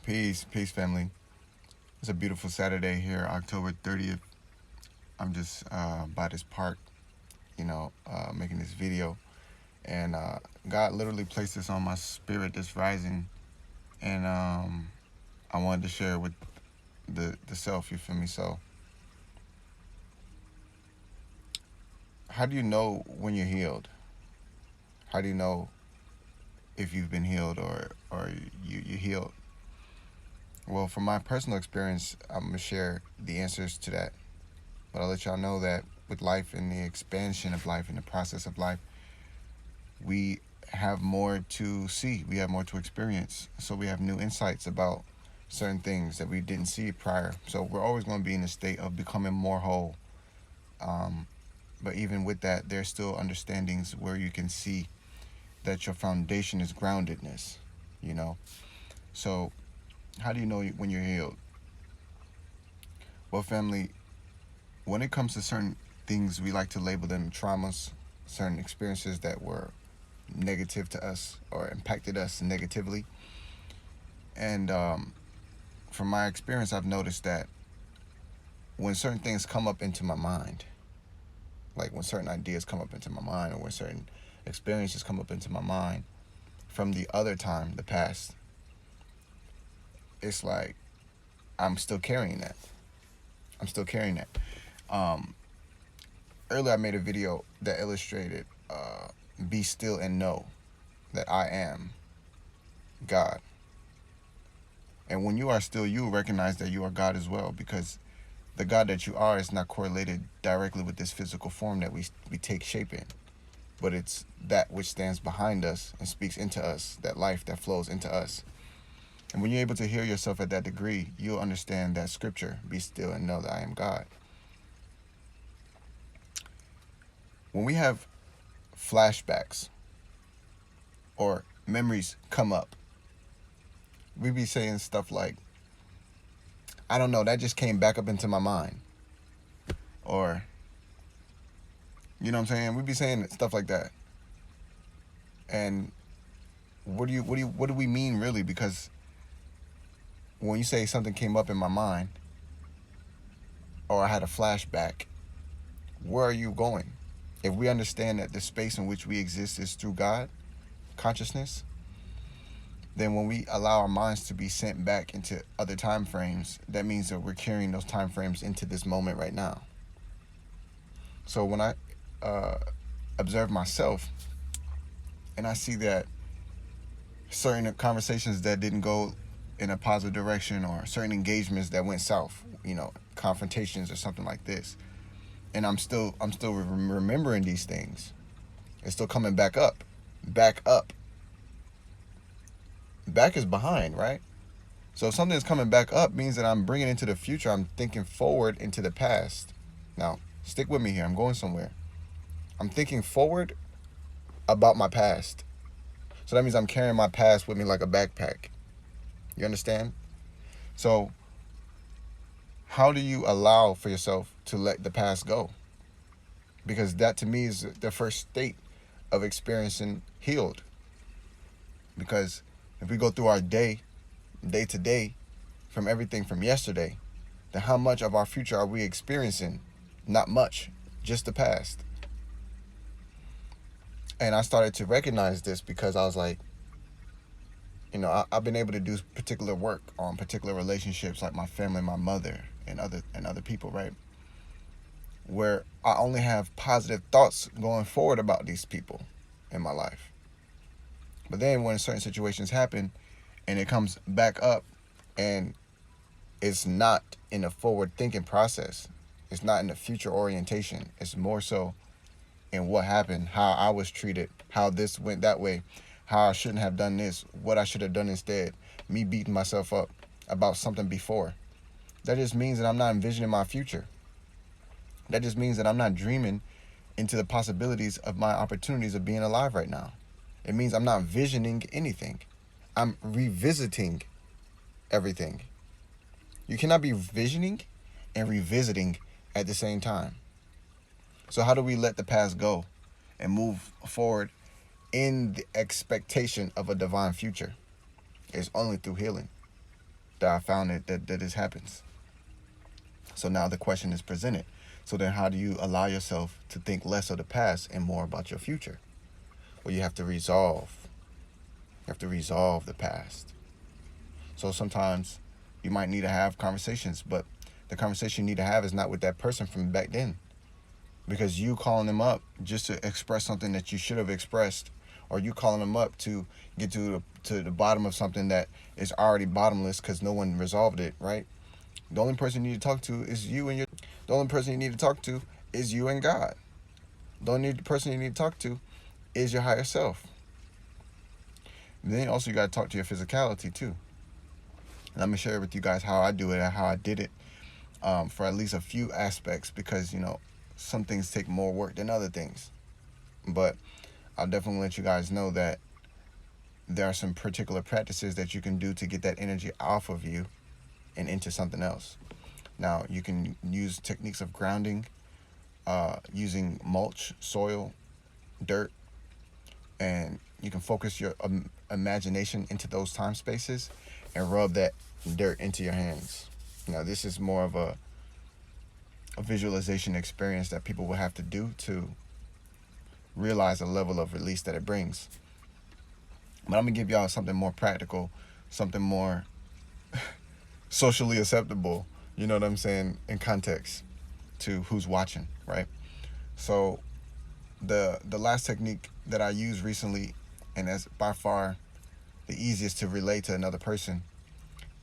Peace, family. It's a beautiful Saturday here, October 30th. I'm just by this park, making this video. And God literally placed this on my spirit this rising. And I wanted to share it with the self, you feel me? So, how do you know when you're healed? How do you know if you've been healed or you're healed? Well, from my personal experience, I'm going to share the answers to that. But I'll let y'all know that with life and the expansion of life and the process of life, we have more to see. We have more to experience. So we have new insights about certain things that we didn't see prior. So we're always going to be in a state of becoming more whole. But even with that, there's still understandings where you can see that your foundation is groundedness, you know? So how do you know when you're healed? Well, family, when it comes to certain things, we like to label them traumas, certain experiences that were negative to us or impacted us negatively. And from my experience, I've noticed that when certain things come up into my mind, like when certain ideas come up into my mind or when certain experiences come up into my mind from the other time, the past, it's like I'm still carrying that. I'm still carrying that. Um, Earlier, I made a video that illustrated be still and know that I am God. And when you are still, you recognize that you are God as well, because the God that you are is not correlated directly with this physical form that we take shape in, but it's that which stands behind us and speaks into us, that life that flows into us. And when you're able to hear yourself at that degree, you'll understand that scripture, be still and know that I am God. When we have flashbacks or memories come up, we be saying stuff like, I don't know, that just came back up into my mind. Or, you know what I'm saying? We be saying stuff like that. And what do we mean really? Because when you say something came up in my mind or I had a flashback, where are you going? If we understand that the space in which we exist is through God, consciousness, then when we allow our minds to be sent back into other time frames, that means that we're carrying those time frames into this moment right now. So when I observe myself and I see that certain conversations that didn't go in a positive direction or certain engagements that went south, confrontations or something like this, and I'm still remembering these things, it's still coming back up. Back is behind, right? So if something is coming back up means that I'm bringing it into the future. I'm thinking forward into the past. Now, stick with me here. I'm going somewhere. I'm thinking forward about my past. So that means I'm carrying my past with me like a backpack. You understand? So how do you allow for yourself to let the past go? Because that to me is the first state of experiencing healed. Because if we go through our day to day, from everything from yesterday, then how much of our future are we experiencing? Not much, just the past. And I started to recognize this because I was like, I've been able to do particular work on particular relationships, like my family, my mother, and other people, right? Where I only have positive thoughts going forward about these people in my life. But then when certain situations happen and it comes back up and it's not in a forward thinking process, it's not in the future orientation, it's more so in what happened, how I was treated, how this went that way, how I shouldn't have done this, what I should have done instead, me beating myself up about something before. That just means that I'm not envisioning my future. That just means that I'm not dreaming into the possibilities of my opportunities of being alive right now. It means I'm not visioning anything. I'm revisiting everything. You cannot be visioning and revisiting at the same time. So how do we let the past go and move forward in the expectation of a divine future? It's only through healing. after I found it that this happens. So now the question is presented. So then how do you allow yourself to think less of the past and more about your future? Well, you have to resolve. You have to resolve the past. So sometimes you might need to have conversations, but the conversation you need to have is not with that person from back then. Because you calling them up just to express something that you should have expressed, or you calling them up to get to the bottom of something that is already bottomless because no one resolved it, right? The only person you need to talk to is you and the only person you need to talk to is you and God. The only person you need to talk to is your higher self. And then also you got to talk to your physicality too. And I'm going to share with you guys how I do it and how I did it for at least a few aspects, because, you know, some things take more work than other things. But I'll definitely let you guys know that there are some particular practices that you can do to get that energy off of you and into something else. Now, you can use techniques of grounding, using mulch, soil, dirt, and you can focus your imagination into those time spaces and rub that dirt into your hands. Now, this is more of a visualization experience that people will have to do to realize the level of release that it brings. But I'm going to give y'all something more practical, something more socially acceptable, you know what I'm saying, in context to who's watching, right? So the last technique that I used recently, and that's by far the easiest to relate to another person,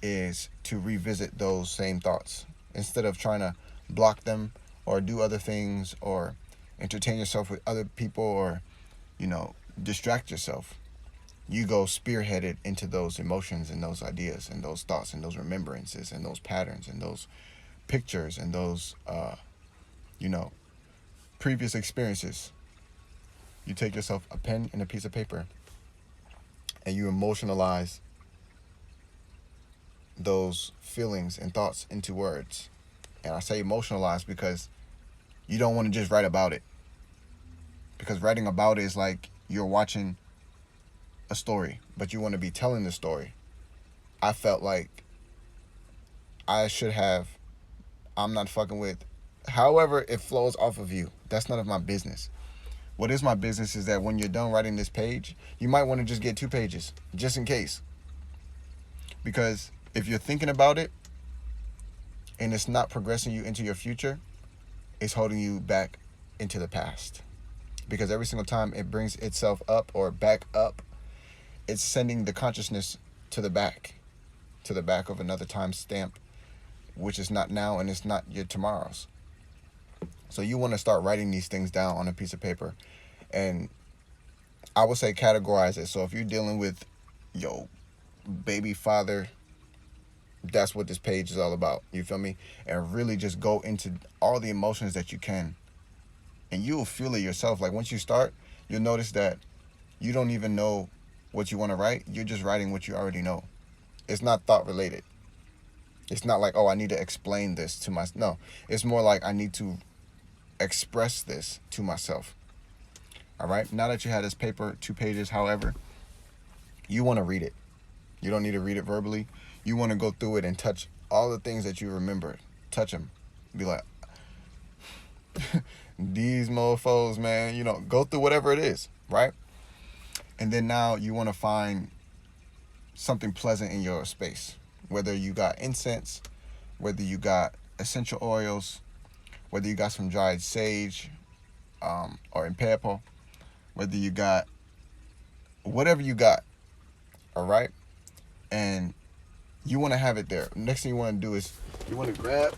is to revisit those same thoughts. Instead of trying to block them or do other things or entertain yourself with other people or, you know, distract yourself, you go spearheaded into those emotions and those ideas and those thoughts and those remembrances and those patterns and those pictures and those, you know, previous experiences. You take yourself a pen and a piece of paper and you emotionalize those feelings and thoughts into words. And I say emotionalize because you don't want to just write about it. Because writing about it is like you're watching a story, but you want to be telling the story. I felt like I'm not fucking with, however it flows off of you. That's none of my business. What is my business is that when you're done writing this page, you might want to just get 2 pages, just in case. Because if you're thinking about it and it's not progressing you into your future, it's holding you back into the past. Because every single time it brings itself up or back up, it's sending the consciousness to the back of another time stamp, which is not now and it's not your tomorrow's. So you want to start writing these things down on a piece of paper, and I would say categorize it. So if you're dealing with your baby father, that's what this page is all about. You feel me? And really just go into all the emotions that you can, and you'll feel it yourself. Like once you start, you'll notice that you don't even know what you want to write. You're just writing what you already know. It's not thought related. It's not like, oh, I need to explain this to myself. No, it's more like I need to express this to myself. All right. Now that you have this paper, 2 pages, however, you want to read it. You don't need to read it verbally. You want to go through it and touch all the things that you remember. Touch them. Be like, these mofos, man, you know, go through whatever it is, right? And then now you want to find something pleasant in your space. Whether you got incense, whether you got essential oils, whether you got some dried sage or impeppo, whether you got whatever you got, all right? And you want to have it there. Next thing you want to do is you want to grab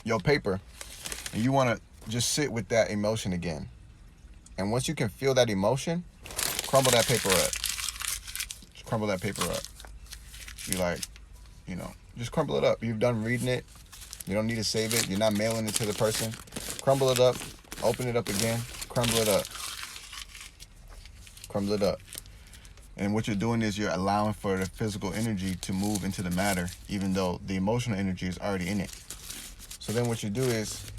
your paper, and you want to just sit with that emotion again. And once you can feel that emotion, crumble that paper up. Just crumble that paper up. Be like, you know, just crumble it up. You've done reading it. You don't need to save it. You're not mailing it to the person. Crumble it up. Open it up again. Crumble it up. Crumble it up. And what you're doing is you're allowing for the physical energy to move into the matter, even though the emotional energy is already in it. So then what you do is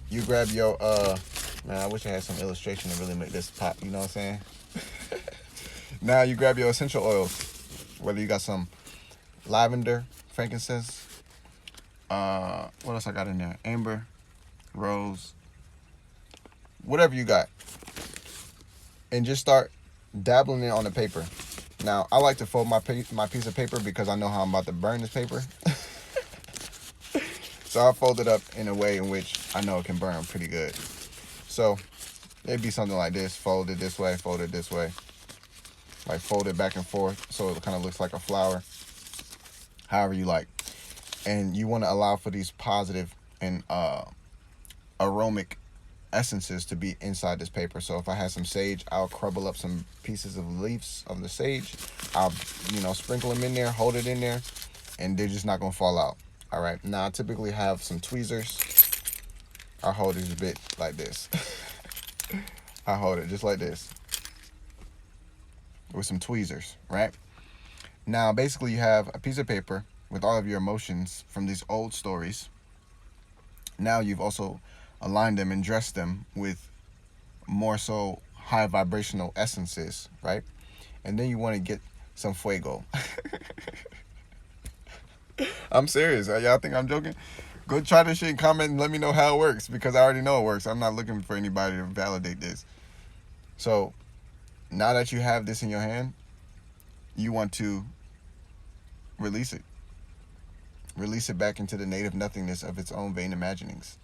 you grab your, man, I wish I had some illustration to really make this pop, you know what I'm saying? Now you grab your essential oils, whether you got some lavender, frankincense, what else I got in there? Amber, rose, whatever you got, and just start dabbling it on the paper. Now I like to fold my piece of paper because I know how I'm about to burn this paper. So I fold it up in a way in which I know it can burn pretty good. So it'd be something like this: fold it this way, fold it this way, like fold it back and forth, so it kind of looks like a flower. However you like, and you want to allow for these positive and aromatic essences to be inside this paper. So if I had some sage, I'll crumble up some pieces of leaves of the sage. I'll, sprinkle them in there, hold it in there, and they're just not gonna fall out. All right. Now I typically have some tweezers. I hold it a bit like this. I hold it just like this with some tweezers, right? Now basically you have a piece of paper with all of your emotions from these old stories. Now you've also aligned them and dressed them with more so high vibrational essences, right? And then you want to get some fuego. I'm serious. Y'all think I'm joking? Go try this shit and comment and let me know how it works, because I already know it works. I'm not looking for anybody to validate this. So now that you have this in your hand, you want to release it. Release it back into the native nothingness of its own vain imaginings.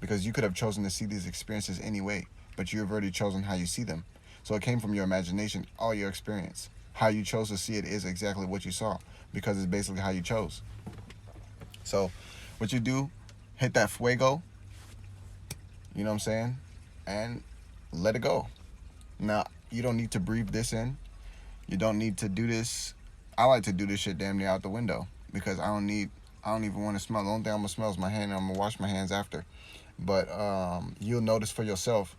Because you could have chosen to see these experiences anyway, but you've already chosen how you see them. So it came from your imagination, all your experience. How you chose to see it is exactly what you saw, because it's basically how you chose. So what you do, hit that fuego, you know what I'm saying, and let it go. Now, you don't need to breathe this in. You don't need to do this. I like to do this shit damn near out the window, because I don't even want to smell. The only thing I'm going to smell is my hand, and I'm going to wash my hands after. But you'll notice for yourself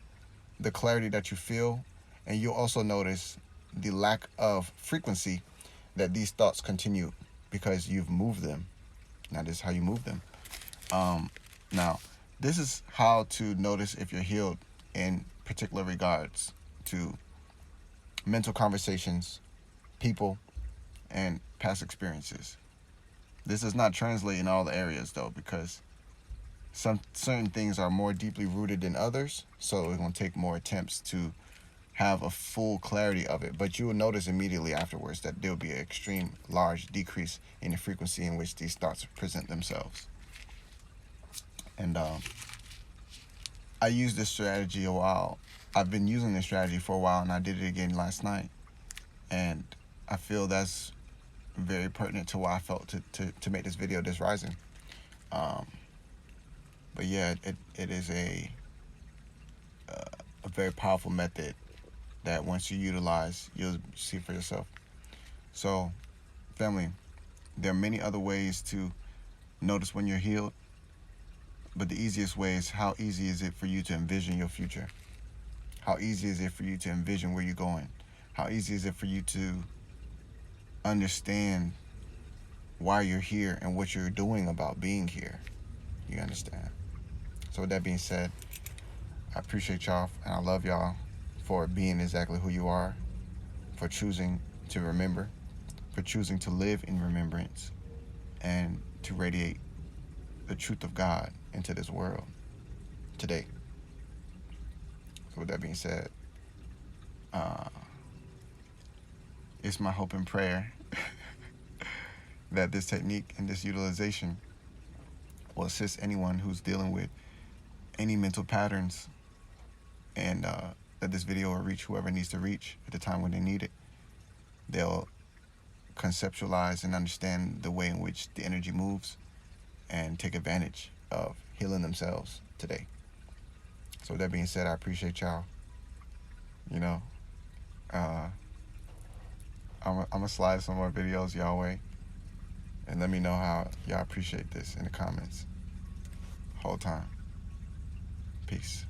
the clarity that you feel, and you'll also notice the lack of frequency that these thoughts continue, because you've moved them. Now, this is how you move them. Now, this is how to notice if you're healed in particular regards to mental conversations, people, and past experiences. This does not translate in all the areas, though, because some certain things are more deeply rooted than others, so it's going to take more attempts to have a full clarity of it. But you will notice immediately afterwards that there will be an extreme large decrease in the frequency in which these thoughts present themselves. And I used this strategy a while. I've been using this strategy for a while, and I did it again last night. And I feel that's very pertinent to why I felt to make this video this rising. But yeah, it is a very powerful method that once you utilize, you'll see for yourself. So, family, there are many other ways to notice when you're healed, but the easiest way is, how easy is it for you to envision your future? How easy is it for you to envision where you're going? How easy is it for you to understand why you're here and what you're doing about being here? You understand? So with that being said, I appreciate y'all, and I love y'all for being exactly who you are, for choosing to remember, for choosing to live in remembrance, and to radiate the truth of God into this world today. So with that being said, it's my hope and prayer that this technique and this utilization will assist anyone who's dealing with any mental patterns, and that this video will reach whoever needs to reach at the time when they need it. They'll conceptualize and understand the way in which the energy moves and take advantage of healing themselves today. So with that being said, I appreciate y'all. I'm gonna slide some more videos y'all way, and let me know how y'all appreciate this in the comments. Whole time. Peace.